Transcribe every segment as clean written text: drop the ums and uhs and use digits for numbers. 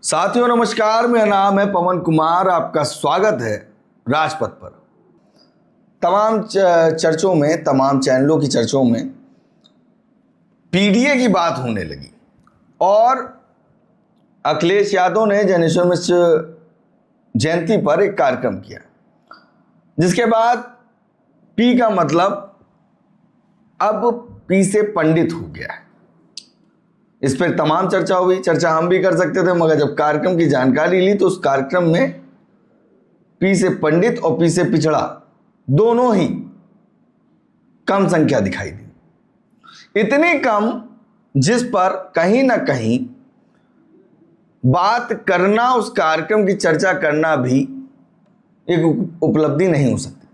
साथियों नमस्कार, मेरा नाम है पवन कुमार। आपका स्वागत है राजपथ पर। तमाम चर्चों में, तमाम चैनलों की चर्चों में पीडीए की बात होने लगी और अखिलेश यादव ने ज्ञानेश्वर मिश्र जयंती पर एक कार्यक्रम किया, जिसके बाद पी का मतलब अब पी से पंडित हो गया है। इस पर तमाम चर्चा हुई, चर्चा हम भी कर सकते थे, मगर जब कार्यक्रम की जानकारी ली तो उस कार्यक्रम में पी से पंडित और पी से पिछड़ा दोनों ही कम संख्या दिखाई दी। इतनी कम जिस पर कहीं ना कहीं बात करना, उस कार्यक्रम की चर्चा करना भी एक उपलब्धि नहीं हो सकती।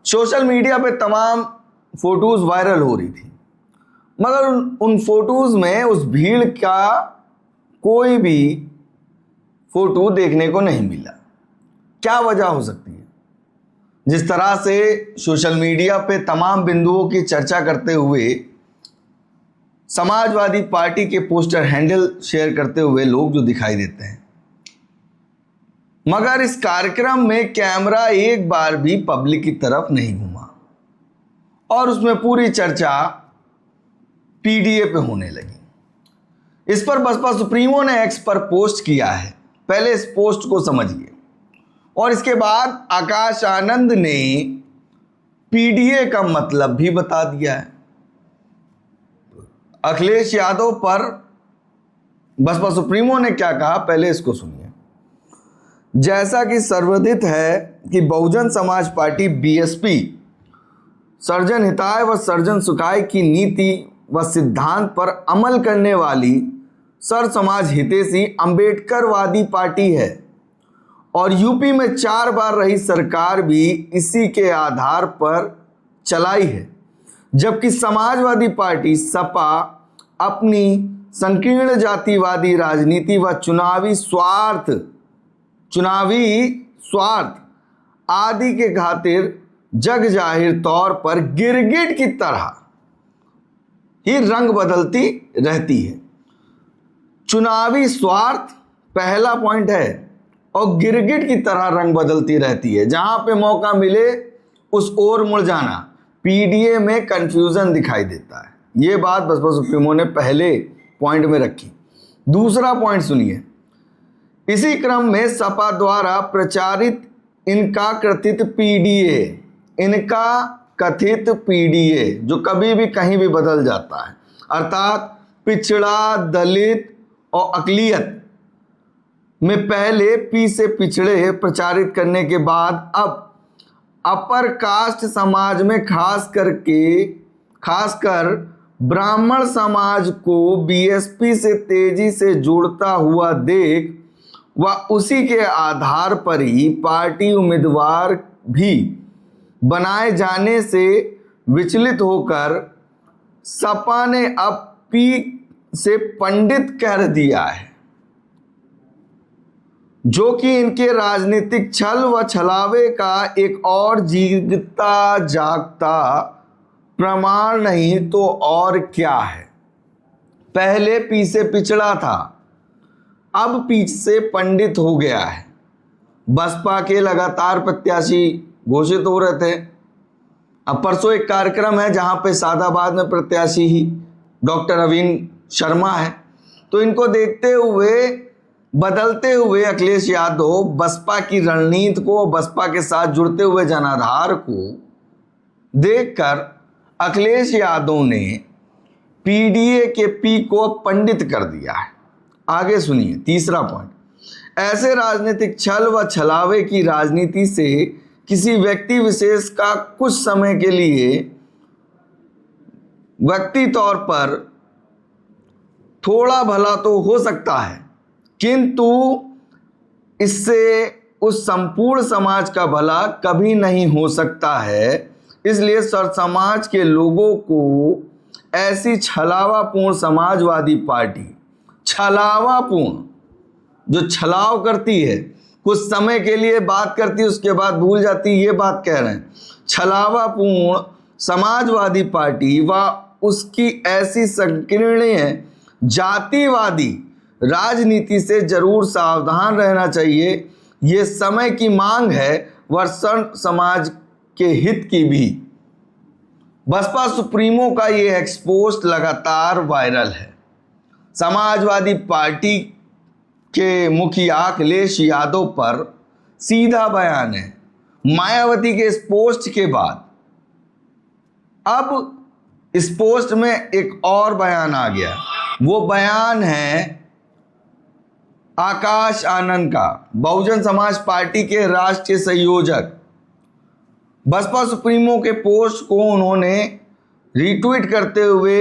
सोशल मीडिया पे तमाम फोटोज वायरल हो रही थी, मगर उन फोटोज में उस भीड़ का कोई भी फोटो देखने को नहीं मिला। क्या वजह हो सकती है? जिस तरह से सोशल मीडिया पे तमाम बिंदुओं की चर्चा करते हुए समाजवादी पार्टी के पोस्टर हैंडल शेयर करते हुए लोग जो दिखाई देते हैं, मगर इस कार्यक्रम में कैमरा एक बार भी पब्लिक की तरफ नहीं घुमा और उसमें पूरी चर्चा पीडीए पे होने लगी। इस पर बसपा सुप्रीमो ने एक्स पर पोस्ट किया है। पहले इस पोस्ट को समझिए और इसके बाद आकाश आनंद ने पीडीए का मतलब भी बता दिया है। अखिलेश यादव पर बसपा सुप्रीमो ने क्या कहा, पहले इसको सुनिए। जैसा कि सर्वविदित है कि Bahujan Samaj party BSP surgeon हिताय व सर्जन सुखाय की नीति व सिद्धांत पर अमल करने वाली सर समाज हितैषी अंबेडकरवादी पार्टी है और यूपी में 4 बार रही सरकार भी इसी के आधार पर चलाई है, जबकि समाजवादी पार्टी सपा अपनी संकीर्ण जातिवादी राजनीति व चुनावी स्वार्थ आदि के खातिर जग जाहिर तौर पर गिरगिट की तरह ही रंग बदलती रहती है। चुनावी स्वार्थ पहला पॉइंट है और गिरगिट की तरह रंग बदलती रहती है। जहां पे मौका मिले उस ओर मुड़ जाना। पीडीए में कंफ्यूजन दिखाई देता है। यह बात बसपा सुप्रीमो ने पहले पॉइंट में रखी। दूसरा पॉइंट सुनिए। इसी क्रम में सपा द्वारा प्रचारित इनका कथित पीडीए जो कभी भी कहीं भी बदल जाता है, अर्थात पिछड़ा, दलित और अकलियत में पहले पी से पिछड़े प्रचारित करने के बाद अब अपर कास्ट समाज में खासकर ब्राह्मण समाज को बीएसपी से तेजी से जुड़ता हुआ देख व उसी के आधार पर ही पार्टी उम्मीदवार भी बनाए जाने से विचलित होकर सपा ने अब पी से पंडित कर दिया है, जो कि इनके राजनीतिक छल व छलावे का एक और जीता जागता प्रमाण नहीं तो और क्या है। पहले पी से पिछड़ा था, अब पी से पंडित हो गया है। बसपा के लगातार प्रत्याशी घोषित हो रहे थे। अब परसों एक कार्यक्रम है जहां पे सादाबाद में प्रत्याशी ही डॉक्टर अविन शर्मा है। तो इनको देखते हुए, बदलते हुए अखिलेश यादव बसपा की रणनीति को, बसपा के साथ जुड़ते हुए जनाधार को देखकर अखिलेश यादव ने पीडीए के पी को पंडित कर दिया है। आगे सुनिए तीसरा पॉइंट। ऐसे राजनीतिक छल व छलावे की राजनीति से किसी व्यक्ति विशेष का कुछ समय के लिए व्यक्ति तौर पर थोड़ा भला तो हो सकता है, किंतु इससे उस संपूर्ण समाज का भला कभी नहीं हो सकता है। इसलिए सर समाज के लोगों को ऐसी छलावापूर्ण समाजवादी पार्टी, छलावापूर्ण जो छलाव करती है, कुछ समय के लिए बात करती है उसके बाद भूल जाती, ये बात कह रहे हैं। छलावापूर्ण समाजवादी पार्टी व उसकी ऐसी संकीर्ण जातिवादी राजनीति से जरूर सावधान रहना चाहिए। ये समय की मांग है व समाज के हित की भी। बसपा सुप्रीमो का ये एक्सपोस्ट लगातार वायरल है। समाजवादी पार्टी के मुखिया अखिलेश यादव पर सीधा बयान है। मायावती के इस पोस्ट के बाद अब इस पोस्ट में एक और बयान आ गया। वो बयान है आकाश आनंद का, बहुजन समाज पार्टी के राष्ट्रीय संयोजक। बसपा सुप्रीमो के पोस्ट को उन्होंने रीट्वीट करते हुए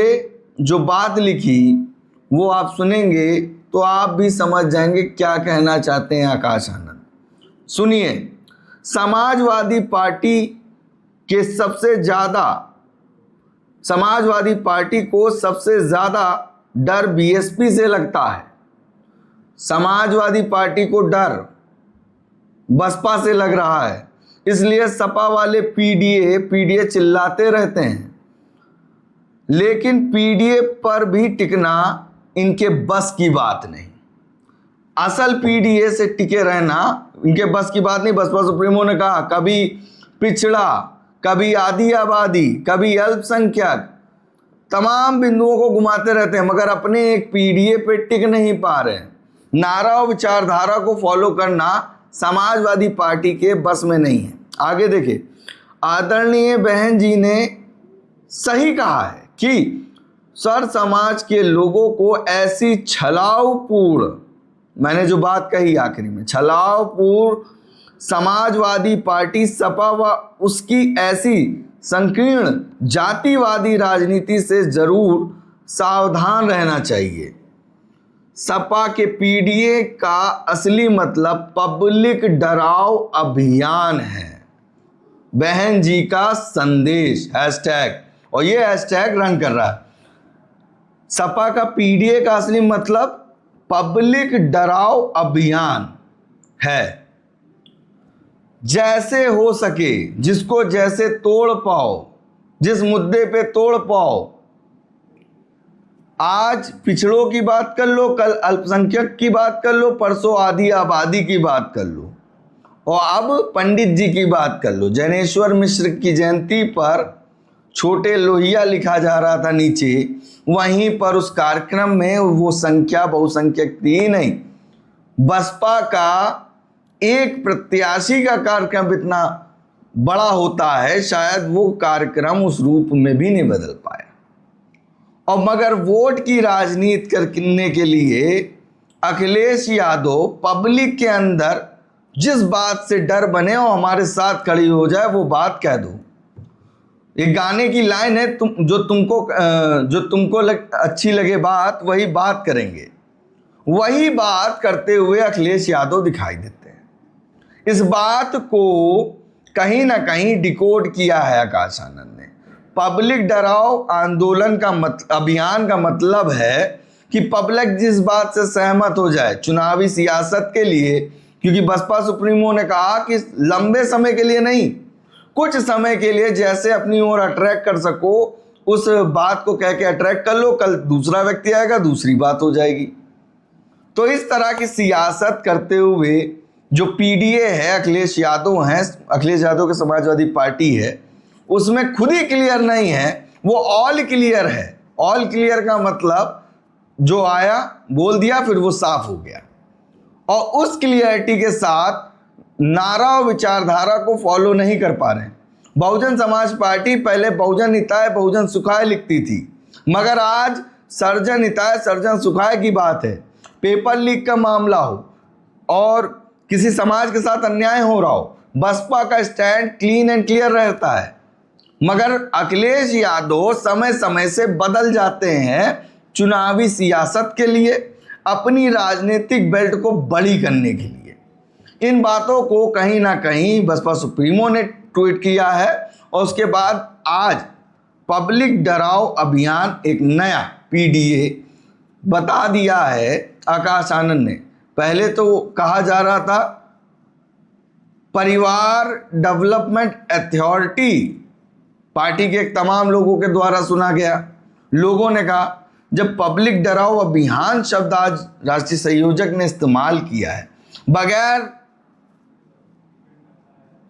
जो बात लिखी वो आप सुनेंगे तो आप भी समझ जाएंगे क्या कहना चाहते हैं आकाश आनंद। सुनिए। समाजवादी को सबसे ज़्यादा डर बीएसपी से लगता है। समाजवादी पार्टी को डर बसपा से लग रहा है, इसलिए सपा वाले पीडीए चिल्लाते रहते हैं। लेकिन पीडीए पर भी टिकना इनके बस की बात नहीं। असल पीडीए से टिके रहना इनके बस की बात नहीं। बसपा सुप्रीमो ने कहा कभी पिछड़ा, कभी आधी आबादी, कभी अल्पसंख्यक, तमाम बिंदुओं को घुमाते रहते हैं, मगर अपने एक पीडीए पे टिक नहीं पा रहे हैं। नारा और विचारधारा को फॉलो करना समाजवादी पार्टी के बस में नहीं है। आगे देखिए, आदरणीय बहन जी ने सही कहा है कि सर समाज के लोगों को ऐसी छलावपूर्ण, मैंने जो बात कही आखिरी में, छलावपूर्ण समाजवादी पार्टी सपा व उसकी ऐसी संकीर्ण जातिवादी राजनीति से जरूर सावधान रहना चाहिए। सपा के पीडीए का असली मतलब पब्लिक डराव अभियान है। बहन जी का संदेश हैशटैग, और ये हैशटैग रन कर रहा है। सपा का पीडीए का असली मतलब पब्लिक डराव अभियान है। जैसे हो सके, जिसको जैसे तोड़ पाओ, जिस मुद्दे पे तोड़ पाओ। आज पिछड़ों की बात कर लो, कल अल्पसंख्यक की बात कर लो, परसों आधी आबादी की बात कर लो, और अब पंडित जी की बात कर लो। जैनेश्वर मिश्र की जयंती पर छोटे लोहिया लिखा जा रहा था नीचे, वहीं पर उस कार्यक्रम में वो संख्या बहुसंख्यक थी नहीं। बसपा का एक प्रत्याशी का कार्यक्रम इतना बड़ा होता है, शायद वो कार्यक्रम उस रूप में भी नहीं बदल पाया। और मगर वोट की राजनीति करने के लिए अखिलेश यादव पब्लिक के अंदर जिस बात से डर बने और हमारे साथ खड़ी हो जाए वो बात कह दो। एक गाने की लाइन है, जो तुमको अच्छी लगे बात वही बात करेंगे। वही बात करते हुए अखिलेश यादव दिखाई देते हैं। इस बात को कहीं ना कहीं डिकोड किया है आकाश आनंद ने। पब्लिक डराव आंदोलन का अभियान का मतलब है कि पब्लिक जिस बात से सहमत हो जाए चुनावी सियासत के लिए, क्योंकि बसपा सुप्रीमो ने कहा कि लंबे समय के लिए नहीं, कुछ समय के लिए जैसे अपनी ओर अट्रैक्ट कर सको उस बात को कह के अट्रैक्ट कर लो, कल दूसरा व्यक्ति आएगा, दूसरी बात हो जाएगी। तो इस तरह की सियासत करते हुए जो पीडीए है, अखिलेश यादव हैं, अखिलेश यादव की समाजवादी पार्टी है, उसमें खुद ही क्लियर नहीं है, वो ऑल क्लियर है। ऑल क्लियर का मतलब जो आया बोल दिया, फिर वो साफ हो गया। और उस क्लियरिटी के साथ नारा और विचारधारा को फॉलो नहीं कर पा रहे हैं। बहुजन समाज पार्टी पहले बहुजन हिताय बहुजन सुखाय लिखती थी, मगर आज सर्जन हिताय सर्जन सुखाय की बात है। पेपर लीक का मामला हो और किसी समाज के साथ अन्याय हो रहा हो, बसपा का स्टैंड क्लीन एंड क्लियर रहता है। मगर अखिलेश यादव समय समय से बदल जाते हैं चुनावी सियासत के लिए, अपनी राजनीतिक बेल्ट को बड़ी करने के लिए। इन बातों को कहीं ना कहीं बसपा सुप्रीमो ने ट्वीट किया है, और उसके बाद आज पब्लिक डराव अभियान एक नया पीडीए बता दिया है आकाश आनंद ने। पहले तो कहा जा रहा था परिवार डेवलपमेंट अथॉरिटी, पार्टी के तमाम लोगों के द्वारा सुना गया। लोगों ने कहा जब पब्लिक डराओ अभियान शब्द आज राष्ट्रीय संयोजक ने इस्तेमाल किया है, बगैर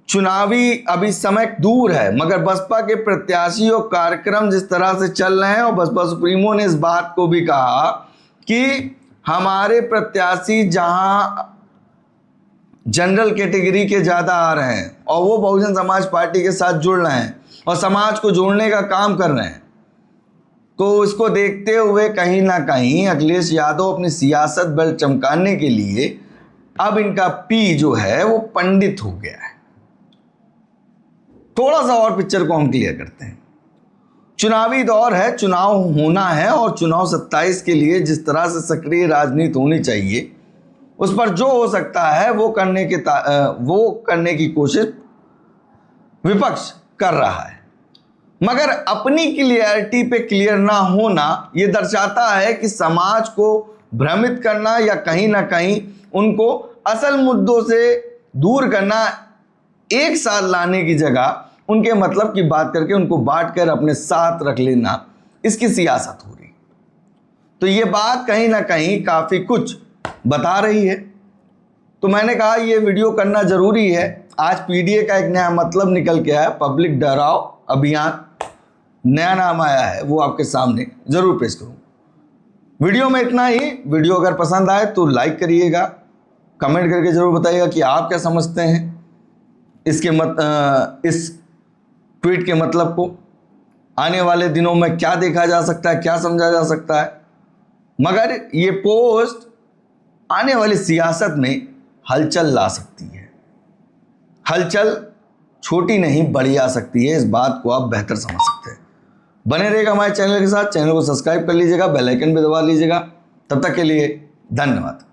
चुनावी अभी समय दूर है, मगर बसपा के प्रत्याशी और कार्यक्रम जिस तरह से चल रहे हैं, और बसपा सुप्रीमो ने इस बात को भी कहा कि हमारे प्रत्याशी जहां जनरल कैटेगरी के ज़्यादा आ रहे हैं और वो बहुजन समाज पार्टी के साथ जुड़ रहे हैं और समाज को जोड़ने का काम कर रहे हैं, तो इसको देखते हुए कहीं ना कहीं अखिलेश यादव अपनी सियासत बल चमकाने के लिए अब इनका पी जो है वो पंडित हो गया है। थोड़ा सा और पिक्चर को हम क्लियर करते हैं। चुनावी दौर है, चुनाव होना है, और चुनाव 27 के लिए जिस तरह से सक्रिय राजनीति होनी चाहिए उस पर जो हो सकता है वो करने की कोशिश विपक्ष कर रहा है, मगर अपनी क्लियरिटी पे क्लियर ना होना ये दर्शाता है कि समाज को भ्रमित करना या कहीं ना कहीं उनको असल मुद्दों से दूर करना, एक साथ लाने की जगह उनके मतलब की बात करके उनको बांट कर अपने साथ रख लेना, इसकी सियासत हो रही। तो ये बात कहीं ना कहीं काफ़ी कुछ बता रही है। तो मैंने कहा ये वीडियो करना ज़रूरी है। आज पीडीए का एक नया मतलब निकल के आया, पब्लिक डराओ अभियान, नया नाम आया है, वो आपके सामने ज़रूर पेश करूँ। वीडियो में इतना ही। वीडियो अगर पसंद आए तो लाइक करिएगा, कमेंट करके ज़रूर बताइएगा कि आप क्या समझते हैं इस ट्वीट के मतलब को। आने वाले दिनों में क्या देखा जा सकता है, क्या समझा जा सकता है, मगर ये पोस्ट आने वाली सियासत में हलचल ला सकती है। हलचल छोटी नहीं बड़ी आ सकती है, इस बात को आप बेहतर समझ सकते हैं। बने रहेगा हमारे चैनल के साथ, चैनल को सब्सक्राइब कर लीजिएगा, बेल आइकन भी दबा लीजिएगा। तब तक के लिए धन्यवाद।